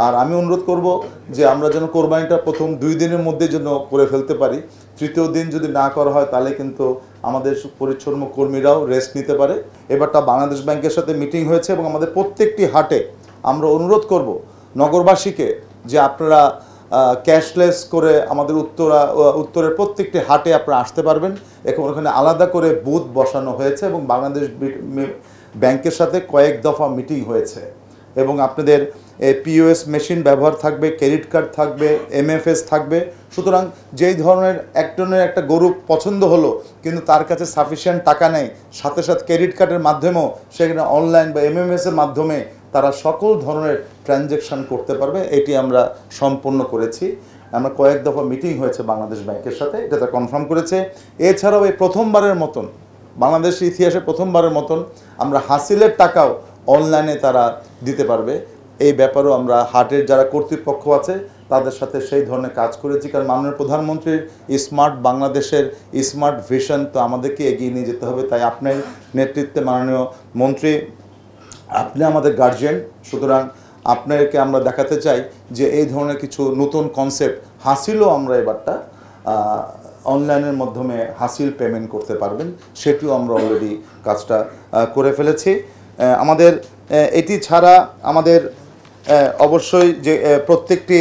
আর আমি অনুরোধ করব যে আমরা যেন কোরবানিটা প্রথম 2 দিনের মধ্যে যেন করে ফেলতে পারি। তৃতীয় দিন যদি না করা হয় তাহলে কিন্তু আমাদের পরিচ্ছন্ন কর্মীরাও রেস্ট নিতে পারে। এবারটা বাংলাদেশ ব্যাংকের সাথে মিটিং হয়েছে এবং আমাদের প্রত্যেকটি হাটে আমরা অনুরোধ করব নগরবাসীকে যে আপনারা ক্যাশলেস করে আমাদের উত্তরের প্রত্যেকটি হাটে আপনারা আসতে পারবেন। এখন ওখানে আলাদা করে বুথ বসানো হয়েছে এবং বাংলাদেশ ব্যাংকের সাথে কয়েক দফা মিটিং হয়েছে এবং আপনাদের পিওএস মেশিন ব্যবহার থাকবে, ক্রেডিট কার্ড থাকবে, এমএফএস থাকবে। সুতরাং যেই ধরনের একজনের একটা গরু পছন্দ হলো কিন্তু তার কাছে সাফিসিয়েন্ট টাকা নেই, সাথে সাথে ক্রেডিট কার্ডের মাধ্যমেও সেখানে অনলাইন বা এমএমএসের মাধ্যমে তারা সকল ধরনের ট্রানজ্যাকশান করতে পারবে। এটি আমরা সম্পন্ন করেছি। আমরা কয়েক দফা মিটিং হয়েছে বাংলাদেশ ব্যাংকের সাথে, এটা তারা কনফার্ম করেছে। এছাড়াও এই প্রথমবারের মতন বাংলাদেশের ইতিহাসে প্রথমবারের মতন আমরা হাসিলের টাকাও অনলাইনে তারা দিতে পারবে। এই ব্যাপারেও আমরা হাটের যারা কর্তৃপক্ষ আছে তাদের সাথে সেই ধরনের কাজ করেছি, কারণ মাননীয় প্রধানমন্ত্রীর স্মার্ট বাংলাদেশের স্মার্ট ভিশন তো আমাদেরকে এগিয়ে নিয়ে যেতে হবে। তাই আপনার নেতৃত্বে মাননীয় মন্ত্রী, আপনি আমাদের গার্জিয়ান, সুতরাং আপনাকে আমরা দেখাতে চাই যে এই ধরনের কিছু নতুন কনসেপ্ট হাসিলও আমরা এবারটা অনলাইনের মাধ্যমে হাসিল পেমেন্ট করতে পারবেন, সেটিও আমরা অলরেডি কাজটা করে ফেলেছি। আমাদের এটি ছাড়া আমাদের অবশ্যই যে প্রত্যেকটি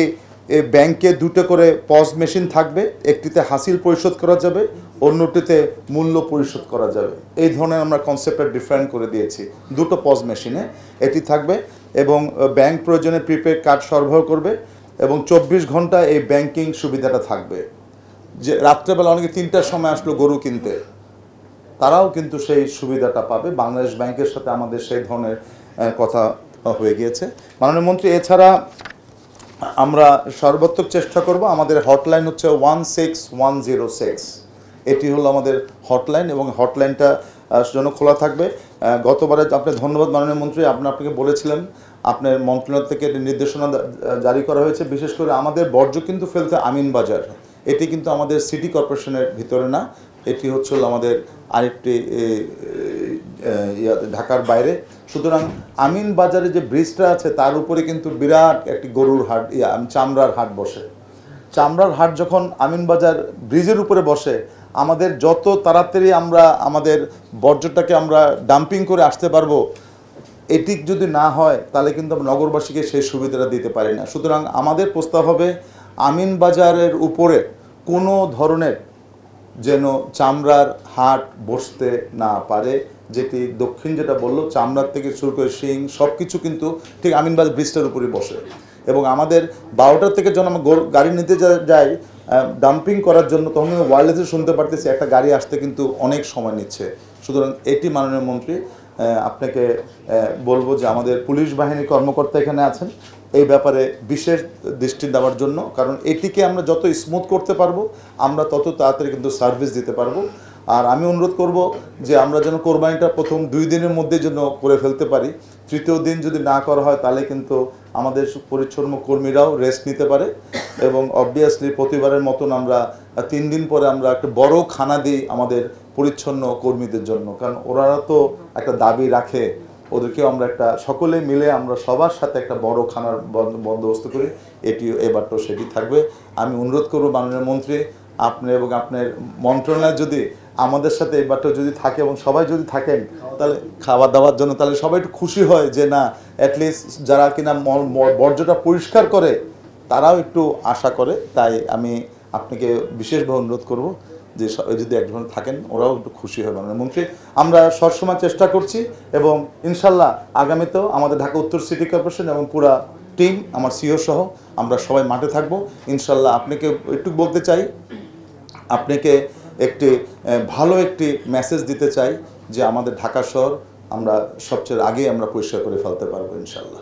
ব্যাংকে 2টো করে পজ মেশিন থাকবে, একটিতে হাসিল পরিশোধ করা যাবে, অন্যটিতে মূল্য পরিশোধ করা যাবে। এই ধরনের আমরা কনসেপ্টটা ডিফাইন করে দিয়েছি। 2টো পজ মেশিনে এটি থাকবে এবং ব্যাংক প্রয়োজনে প্রিপেড কার্ড সরবরাহ করবে এবং 24 ঘন্টা এই ব্যাংকিং সুবিধাটা থাকবে। যে রাত্রেবেলা অনেকে 3টার সময় আসলো গরু কিনতে, তারাও কিন্তু সেই সুবিধাটা পাবে। বাংলাদেশ ব্যাংকের সাথে আমাদের সেই ধরনের কথা হয়ে গিয়েছে মাননীয় মন্ত্রী। এছাড়া আমরা সর্বাত্মক চেষ্টা করব, আমাদের হটলাইন হচ্ছে 16106, এটি হলো আমাদের হটলাইন এবং হটলাইনটা জন্য খোলা থাকবে। গতবারে আপনি ধন্যবাদ মাননীয় মন্ত্রী, আপনাকে বলেছিলেন আপনার মন্ত্রণালয় থেকে নির্দেশনা জারি করা হয়েছে, বিশেষ করে আমাদের বর্জ্য কিন্তু ফেলতে আমিন বাজার, এটি কিন্তু আমাদের সিটি কর্পোরেশনের ভিতরে না, এটি হচ্ছে আমাদের আরেকটি ঢাকার বাইরে। সুতরাং আমিন বাজারে যে ব্রিজটা আছে তার উপরে কিন্তু বিরাট একটি গরুর হাট, চামড়ার হাট বসে। চামড়ার হাট যখন আমিন বাজার ব্রিজের উপরে বসে, আমাদের যত তাড়াতাড়ি আমরা আমাদের বর্জ্যটাকে আমরা ডাম্পিং করে আসতে পারবো, এটি যদি না হয় তাহলে কিন্তু আমরা নগরবাসীকে সেই সুবিধাটা দিতে পারি না। সুতরাং আমাদের প্রস্তাব হবে আমিন বাজারের উপরে কোনো ধরনের যেন চামড়ার হাট বসতে না পারে, যেটি দক্ষিণ যেটা বললো চামড়ার থেকে শুরু করে শিং সব কিছু কিন্তু ঠিক আমিনবাজার ব্রিজটার উপরে বসে। এবং আমাদের 12টার থেকে যখন আমরা গাড়ি নিতে যাই ডাম্পিং করার জন্য, তখন ওয়্যারলেসে শুনতে পারতেছি একটা গাড়ি আসতে কিন্তু অনেক সময় নিচ্ছে। সুতরাং এটি মাননীয় মন্ত্রী আপনাকে বলবো যে আমাদের পুলিশ বাহিনীর কর্মকর্তা এখানে আছেন, এই ব্যাপারে বিশেষ দৃষ্টি দেওয়ার জন্য, কারণ এটিকে আমরা যত স্মুথ করতে পারবো আমরা তত তাড়াতাড়ি কিন্তু সার্ভিস দিতে পারবো। আর আমি অনুরোধ করব যে আমরা যেন কোরবানিটা প্রথম 2 দিনের মধ্যে যেন করে ফেলতে পারি। তৃতীয় দিন যদি না করা হয় তাহলে কিন্তু আমাদের পরিচ্ছন্ন কর্মীরাও রেস্ট নিতে পারে এবং অবভিয়াসলি প্রতিবারের মতন আমরা 3 দিন পরে আমরা একটা বড় খানা দিই আমাদের পরিচ্ছন্ন কর্মীদের জন্য, কারণ ওরা তো একটা দাবি রাখে, ওদেরকেও আমরা একটা সকলে মিলে আমরা সবার সাথে একটা বড় খানার বন্দোবস্ত করি। এটি এবারটাও সেটি থাকবে। আমি অনুরোধ করব মাননীয় মন্ত্রী, আপনি এবং আপনার মন্ত্রণালয় যদি আমাদের সাথে এবারটাও যদি থাকে এবং সবাই যদি থাকেন তাহলে খাওয়া দাওয়ার জন্য, তাহলে সবাই একটু খুশি হয় যে না অ্যাটলিস্ট যারা কিনা বর্জ্যটা পরিষ্কার করে তারাও একটু আশা করে। তাই আমি আপনাকে বিশেষভাবে অনুরোধ করব যে যদি একজন থাকেন ওরাও একটু খুশি হবে মাননীয় মন্ত্রী। আমরা সবসময় চেষ্টা করছি এবং ইনশাল্লাহ আগামীতেও আমাদের ঢাকা উত্তর সিটি কর্পোরেশন এবং পুরা টিম আমার সিও সহ আমরা সবাই মাঠে থাকব ইনশাল্লাহ। আপনাকে একটু বলতে চাই, আপনাকে একটি ভালো একটি মেসেজ দিতে চাই যে আমাদের ঢাকা শহর আমরা সবচেয়ে আগেই আমরা পরিষ্কার করে ফেলতে পারবো ইনশাল্লাহ।